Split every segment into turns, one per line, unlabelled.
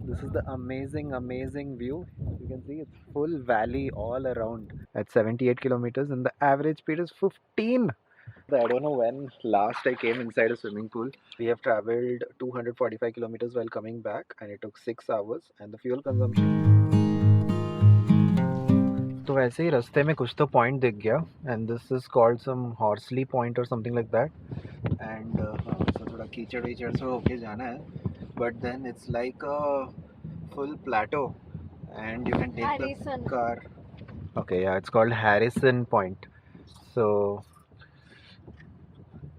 This is the amazing view. You can see it's full valley all around at 78 kilometers, and the average speed is 15. I don't know when last I came inside a swimming pool. We have traveled 245 kilometers while coming back, and it took 6 hours. And the fuel consumption. तो वैसे ही रास्ते में कुछ तो point दिख गया, and this is called some Horsley point और something like that. And so थोड़ा कीचड़ वीचड़ से होके जाना है, but then it's like a full plateau and you can take Harrison. The car. Okay, yeah, it's called Harrison Point. So,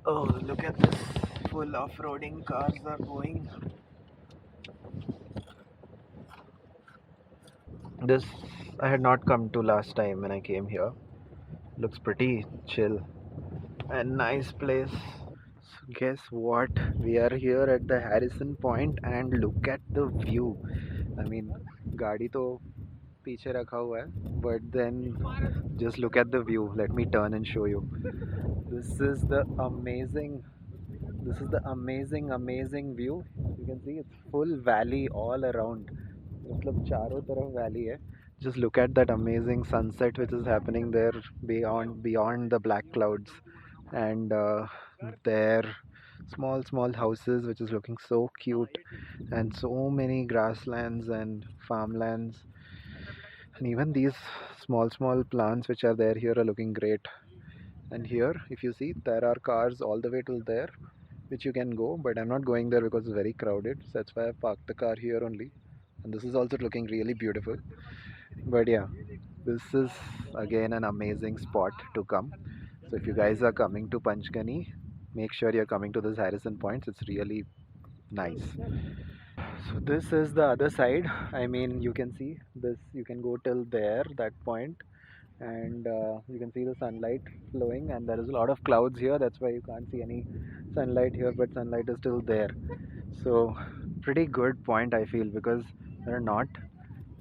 oh, look at this. Full off-roading cars are going. This I had not come to last time when I came here. Looks pretty chill and nice place. So guess what? We are here at the Harrison Point and look at the view. I mean, गाड़ी तो पीछे रखा हुआ है, but then just look at the view. Let me turn and show you. This is the amazing view. You can see it's full valley all around. मतलब चारों तरफ valley है. Just look at that amazing sunset which is happening there beyond the black clouds, and there small houses which is looking so cute, and so many grasslands and farmlands, and even these small plants which are there here are looking great. And here if you see, there are cars all the way till there which you can go, but I'm not going there because it's very crowded, so that's why I parked the car here only. And this is also looking really beautiful. But yeah, this is again an amazing spot to come. So if you guys are coming to Panchgani, make sure you're coming to this Harrison Points. It's really nice. So this is the other side. I mean, you can see this, you can go till there, that point, and you can see the sunlight flowing, and there is a lot of clouds here, that's why you can't see any sunlight here, but sunlight is still there. So pretty good point I feel, because there are not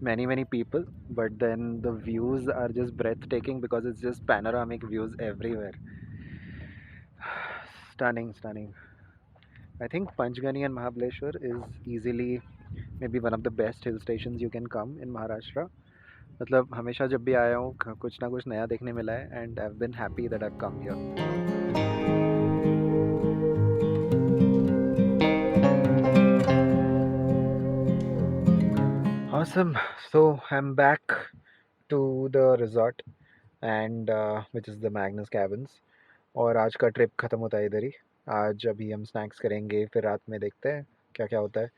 many people, but then the views are just breathtaking because it's just panoramic views everywhere. Stunning. I think Panchgani and Mahabaleshwar is easily maybe one of the best hill stations you can come in Maharashtra. मतलब हमेशा जब भी आया हूँ कुछ ना कुछ नया देखने मिला है, and I've been happy that I've come here. Awesome. So I'm back to the resort, and which is the Magnus Cabins. और आज का ट्रिप ख़त्म होता है इधर ही. आज अभी हम स्नैक्स करेंगे, फिर रात में देखते हैं क्या क्या होता है.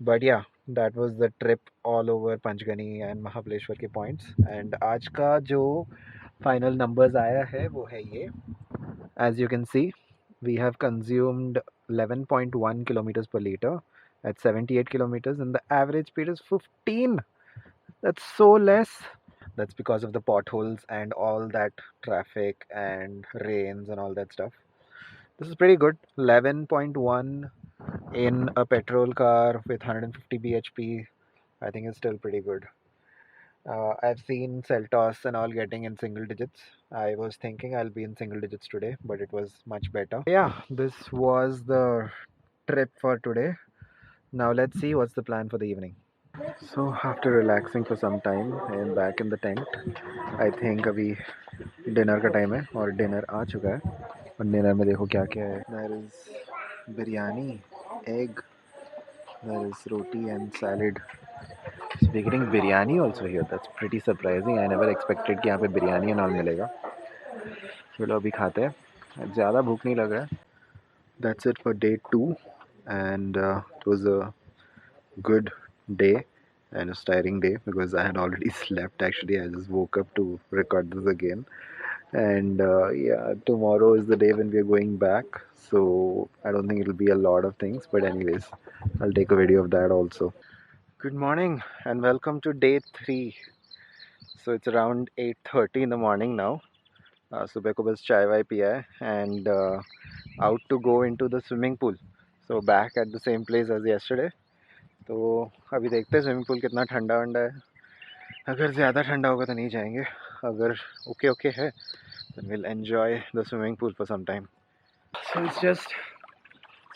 बट या, that was the trip all over Panchgani and Mahabaleshwar के पॉइंट्स. एंड आज का जो फाइनल नंबर्स आया है वो है ये. As you can see, we have consumed 11.1 kilometers per liter at 78 kilometers, and the average speed is 15. That's so less. That's because of the potholes and all that traffic and rains and all that stuff. This is pretty good. 11.1 in a petrol car with 150 bhp, I think is still pretty good. I've seen Seltos and all getting in single digits. I was thinking I'll be in single digits today, but it was much better. Yeah, this was the trip for today. Now let's see what's the plan for the evening. So after relaxing for some time and back in the tent, I think अभी dinner का time है और dinner आ चुका है. और dinner में देखो क्या क्या है. There is biryani, egg, there is roti and salad. We're getting biryani also here. That's pretty surprising. I never expected कि यहाँ पे बिरयानी and all मिलेगा. चलो अभी खाते हैं. ज़्यादा भूख नहीं लग रहा है. That's it for day 2, and it was a good day and a tiring day because I had already slept. Actually, I just woke up to record this again. And yeah, tomorrow is the day when we are going back, so I don't think it'll be a lot of things, but anyways, I'll take a video of that also. Good morning and welcome to day 3. So it's around 8:30 in the morning now. सुबह को बस चाय वाय पिया है and out to go into the swimming pool. So back at the same place as yesterday. तो अभी देखते हैं स्विमिंग पूल कितना ठंडा वंडा है. अगर ज़्यादा ठंडा होगा तो नहीं जाएंगे. अगर ओके ओके है then we'll enjoy the swimming pool for some time. So it's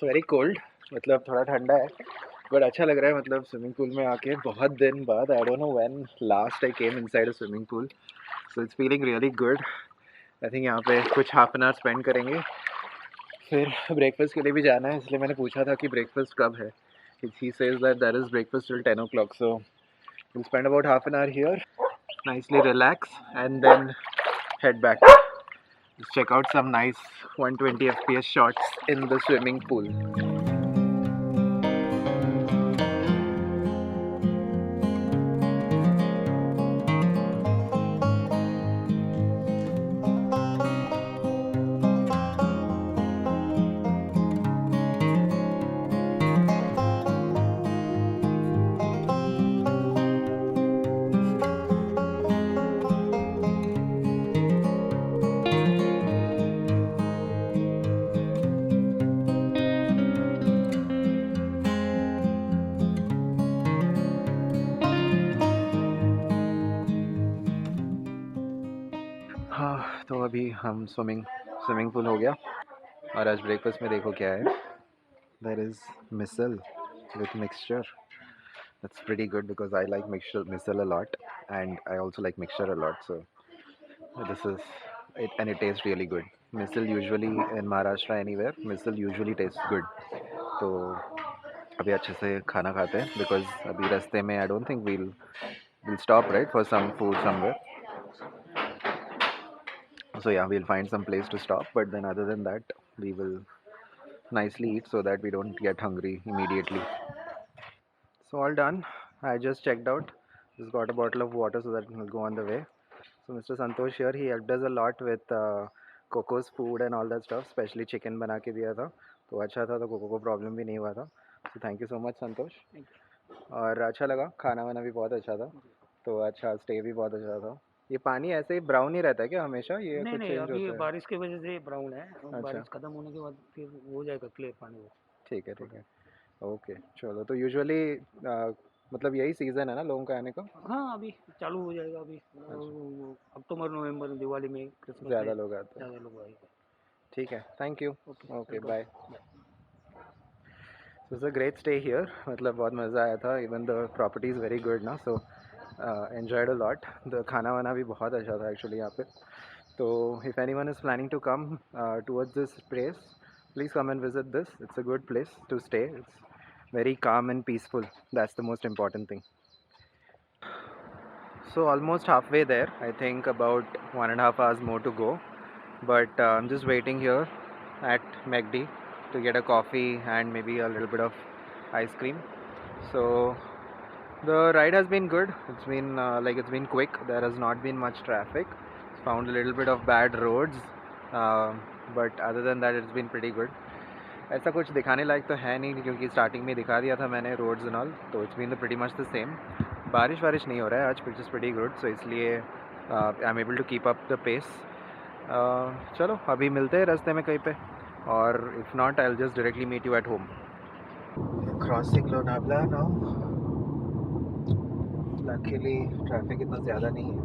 very cold. मतलब थोड़ा ठंडा है बट अच्छा लग रहा है, मतलब स्विमिंग पूल में आके बहुत दिन बाद. I don't know when last I came inside a swimming pool, so it's feeling really good. I think यहाँ पे कुछ हाफ एन आवर स्पेंड करेंगे, फिर ब्रेकफास्ट के लिए भी जाना है, इसलिए मैंने पूछा था कि ब्रेकफास्ट कब है. He says that there is breakfast till 10 o'clock, so we'll spend about half an hour here, nicely relax, and then head back. Just check out some nice 120 fps shots in the swimming pool. हाँ, तो अभी हम swimming pool हो गया, और आज breakfast में देखो क्या है. There is misal with mixture. That's pretty good because I like missile a lot, and I also like mixture a lot. So this is it, and it tastes really good. Missile usually in Maharashtra anywhere, missile usually tastes good. तो अभी अच्छे से खाना खाते हैं, because अभी रास्ते में I don't think we'll stop, right, for some food somewhere. So yeah, we'll find some place to stop, but then other than that, we will nicely eat so that we don't get hungry immediately. So all done. I just checked out. Just got a bottle of water so that we'll go on the way. So Mr. Santosh here, he helped us a lot with Coco's food and all that stuff. Especially chicken बना के दिया था, तो अच्छा था, तो cocoa को problem भी नहीं हुआ था. So thank you so much संतोष. और अच्छा लगा, खाना वाना भी बहुत अच्छा था, तो अच्छा स्टे भी बहुत अच्छा था. ये पानी ऐसे ही ब्राउन ही रहता है क्या हमेशा, ये
नहीं
कुछ
नहीं,
चेंज
अभी
होता है?
बारिश की वजह से ब्राउन है,
अच्छा,
बारिश खत्म होने के बाद फिर हो जाएगा क्लियर पानी वो.
ठीक है ठीक है. ओके चलो, तो यूजुअली मतलब यही सीज़न है ना लोगों का आने का?
हाँ, अभी चालू हो जाएगा अभी.
अच्छा,
अक्टूबर नवंबर दिवाली में, क्रिसमस में
ज़्यादा लोग आते हैं.
ज़्यादा लोग आएंगे.
ठीक है, thank you.
Okay,
okay
welcome.
Bye. So it's a great stay here. मतलब बहुत मज़ा आया था. Even the property is very good ना, so enjoyed a lot. The खाना वाना भी बहुत अच्छा था actually यहाँ पे. So if anyone is planning to come towards this place, please come and visit this. It's a good place to stay. It's very calm and peaceful. That's the most important thing. So almost halfway there. I think about 1.5 hours more to go. But I'm just waiting here at McD to get a coffee and maybe a little bit of ice cream. So the ride has been good. It's been it's been quick. There has not been much traffic. Found a little bit of bad roads, but other than that, it's been pretty good. ऐसा कुछ दिखाने लायक तो है नहीं, क्योंकि starting में दिखा दिया था मैंने रोड्स एंड ऑल, तो it's been the pretty much the same. बारिश वारिश नहीं हो रहा है आज, which is pretty good, so इसलिए I am able to keep up the pace. चलो अभी मिलते हैं रास्ते में कहीं पे, और if not I will just directly meet you at home. Crossing Lonavala now. Luckily traffic इतना ज़्यादा नहीं है.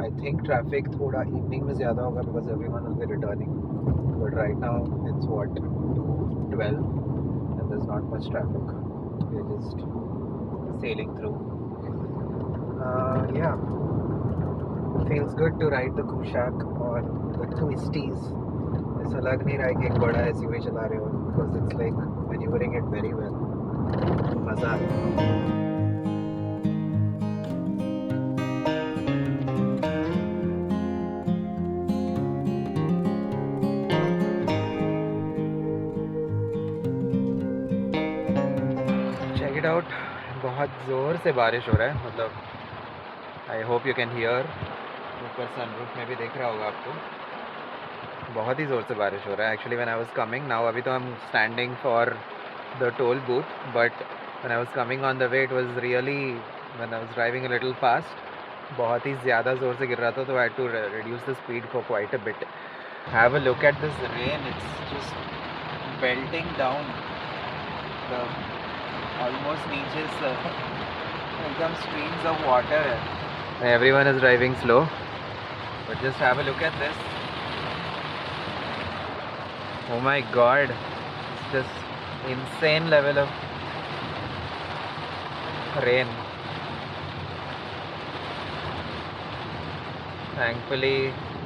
आई थिंक ट्रैफिक थोड़ा इवनिंग में ज़्यादा होगा because everyone will be returning, but right now it's what 12 and there's not much traffic. We're just sailing through. Yeah, feels good to ride the Kushak or the Twisties. ऐसा लग नहीं रहा है कि एक बड़ा SUV चला रहे हो, because it's like maneuvering it very well. मज़ा आ रहा है. Check it out. बहुत ज़ोर से बारिश हो रहा है, मतलब I hope you can hear. ऊपर सनरूफ में भी देख रहा होगा आपको, बहुत ही ज़ोर से बारिश हो रहा है. Actually when I was coming now, अभी तो हम standing for the toll booth, but when I was coming on the way it was really, when I was driving a little fast, बहुत ही ज़्यादा ज़ोर से गिर रहा था, तो I had to reduce the speed for quite a bit. Have a look at this rain. It's just belting down. The almost नीचे से एकदम streams of water. Everyone is driving slow, but just have a look at this. Oh my god, it's just insane level of rain. Thankfully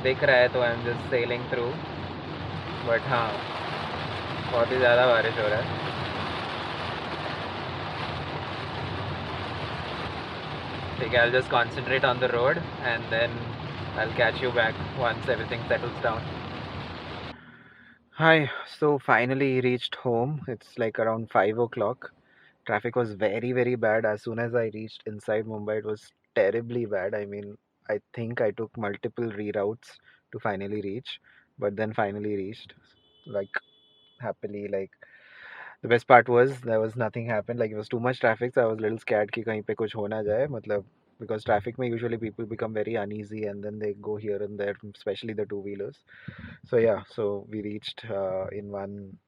दिख रहा है तो I am just selling through, but हाँ बहुत ही ज़्यादा बारिश हो रहा है. ठीक है, I'll just concentrate on the road and then I'll catch you back once everything settles down. Hi, so finally reached home. It's like around 5 o'clock. Traffic was very, very bad. As soon as I reached inside Mumbai, it was terribly bad. I mean, I think I took multiple reroutes to finally reach, but then finally reached. Like, happily, like, the best part was there was nothing happened. Like, it was too much traffic, so I was a little scared कि कहीं पे कुछ हो ना जाए. मतलब, because traffic में usually people become very uneasy and then they go here and there, especially the two-wheelers. So yeah, so we reached in one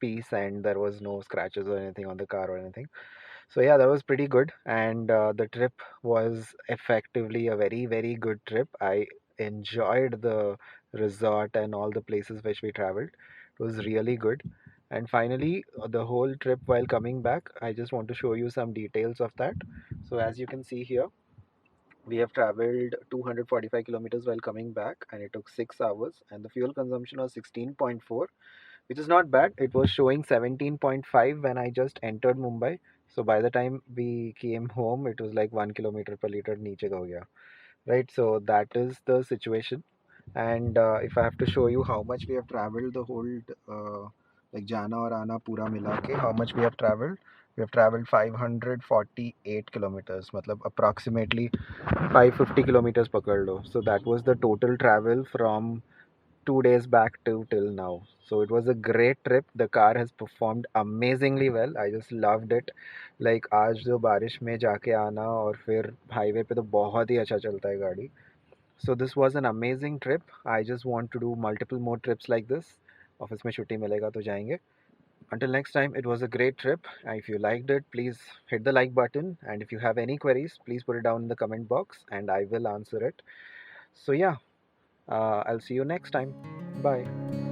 piece and there was no scratches or anything on the car or anything. So yeah, that was pretty good, and the trip was effectively a very, very good trip. I enjoyed the resort and all the places which we traveled. It was really good. And finally, the whole trip while coming back, I just want to show you some details of that. So as you can see here, we have traveled 245 kilometers while coming back, and it took 6 hours. And the fuel consumption was 16.4, which is not bad. It was showing 17.5 when I just entered Mumbai. So by the time we came home, it was like 1 kilometer per liter नीचे हो गया, right? So that is the situation. And if I have to show you how much we have traveled the whole like जाना और आना पूरा मिला के how much we have traveled 548 kilometers, मतलब approximately 550 kilometers पकड़ लो. So that was the total travel from 2 days back to till now. So it was a great trip. The car has performed amazingly well. I just loved it. Like आज जो बारिश में जाके आना और फिर highway पे तो बहुत ही अच्छा चलता है गाड़ी. So this was an amazing trip. I just want to do multiple more trips like this. Office में छुट्टी मिलेगा तो जाएंगे. Until next time, it was a great trip. If you liked it, please hit the like button. And if you have any queries, please put it down in the comment box and I will answer it. So, yeah, I'll see you next time. Bye.